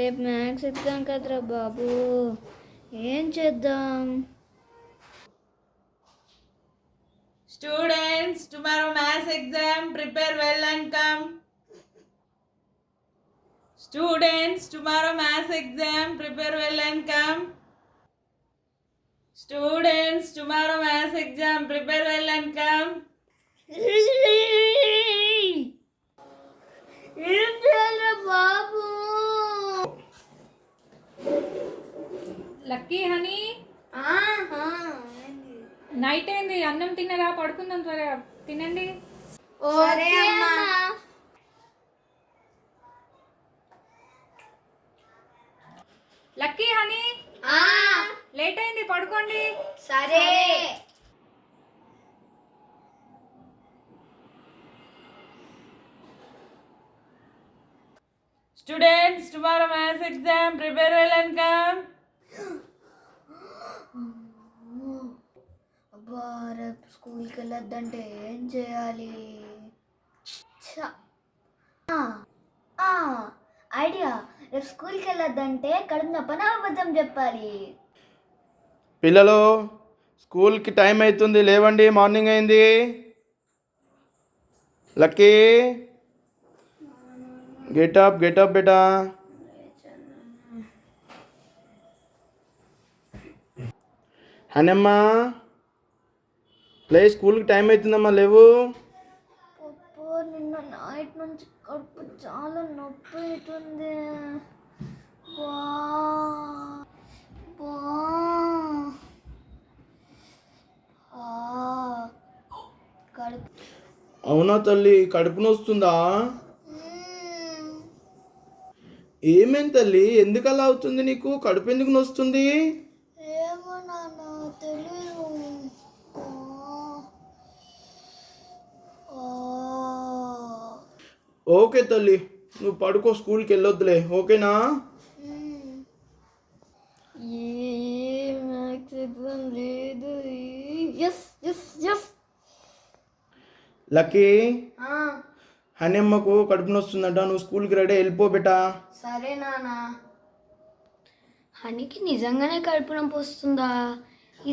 రేపు maths exam కదరా బాబు, ఏం చేద్దాం? Students, tomorrow maths exam, prepare well and come. Students, tomorrow maths exam, prepare well and come. Students, tomorrow maths exam, prepare well and come. ఏం చేయాలరా బాబు? Lucky honey, night అయింది, అన్నం తిన్నరా? పడుకుందాం, త్వరగా తినండి. సరే అమ్మా. లక్కీ హనీ, లేట్ అయింది, పడుకోండి. సరే. Students, tomorrow maths exam, prepare well and come. అబ్బా, రేపు స్కూల్కి వెళ్ళొద్దంటే ఏం చేయాలి? ఐడియా, రేపు స్కూల్కి వెళ్ళొద్దంటే కడుపు నొప్పని అబద్ధం చెప్పాలి. పిల్లలు, స్కూల్కి టైం అవుతుంది, లేవండి, మార్నింగ్ అయింది. లక్కీ, గెటప్ బేటా. హనమ్మా, లే, స్కూల్కి టైం అవుతుందమ్మా, లేవు. నిన్న నైట్ నుంచి కడుపు చాలా నొప్పి అవుతుంది. కడుపు. అవునా తల్లి, కడుపు నొస్తుందా? ఏమేం తల్లి, ఎందుకు అలా అవుతుంది నీకు? కడుపు ఎందుకు నొస్తుంది? ఏమో నాన్న, తెలీదు. ఓకే తల్లి, నువ్వు పడుకో, స్కూల్కి వెళ్ళొద్దులే, ఓకేనా? లేదు. లక్కీ, హనమ్మకు కడుపు నొస్తుందంట, నువ్వు స్కూల్కి రెడీ, వెళ్ళిపో బేటా. సరే నాన్న. హనీకి నిజంగానే కడుపు నొప్పి వస్తుందా?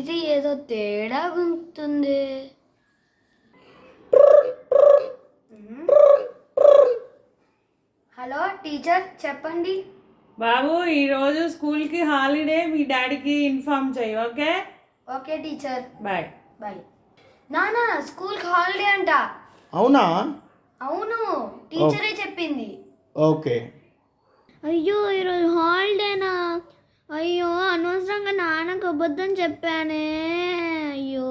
ఇది ఏదో తేడా ఉంటుంది. హలో టీచర్, చెప్పండి. బాబు, ఈరోజు స్కూల్కి హాలిడే, మీ డాడీకి ఇన్ఫార్మ్ చేయి, okay? Okay teacher. Bye. Bye. నానా, స్కూల్కి హాలిడే అంట. అవునా? అవును, టీచరే చెప్పింది. ఓకే. అయ్యో, ఈరోజు హాలిడేనా? అయ్యో, అనవసరంగా నాన్నకు అబద్ధం చెప్పానే. అయ్యో.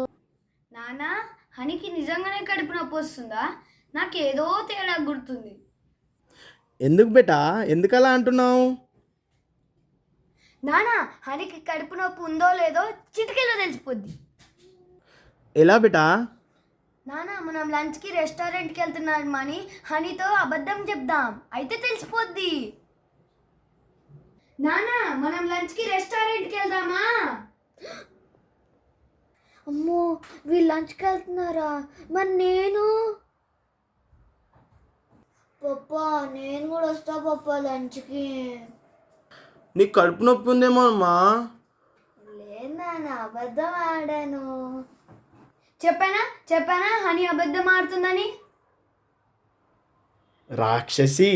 నానా, హనీకి నిజంగానే కడుపు నొప్పి వస్తుందా? నాకేదో తేడా గుర్తుంది. ఎందుకు బేటా, ఎందుకు అలా అంటున్నావు? నానా, హనీకి కడుపు నొప్పి ఉందో లేదో చిటికెలో తెలిసిపోద్ది. ఎలా బేటా? నానా, మనం లంచ్కి రెస్టారెంట్కి వెళ్తున్నాం అని హనీతో అబద్ధం చెప్దాం, అయితే తెలిసిపోద్ది. నానా, మనం లంచ్కి రెస్టారెంట్కి వెళ్దామా? అమ్మో, వీళ్ళు లంచ్కి వెళ్తున్నారా? మరి నేను? పప్పా, నేను కూడా వస్తా పప్పా లంచ్కి. నీకు కడుపు నొప్పి ఉందేమో అమ్మా. లేదు నాన్న, అబద్ధం ఆడాను. చెప్పానా హనీ అబద్ధం ఆడుతుందని? రాక్షసి.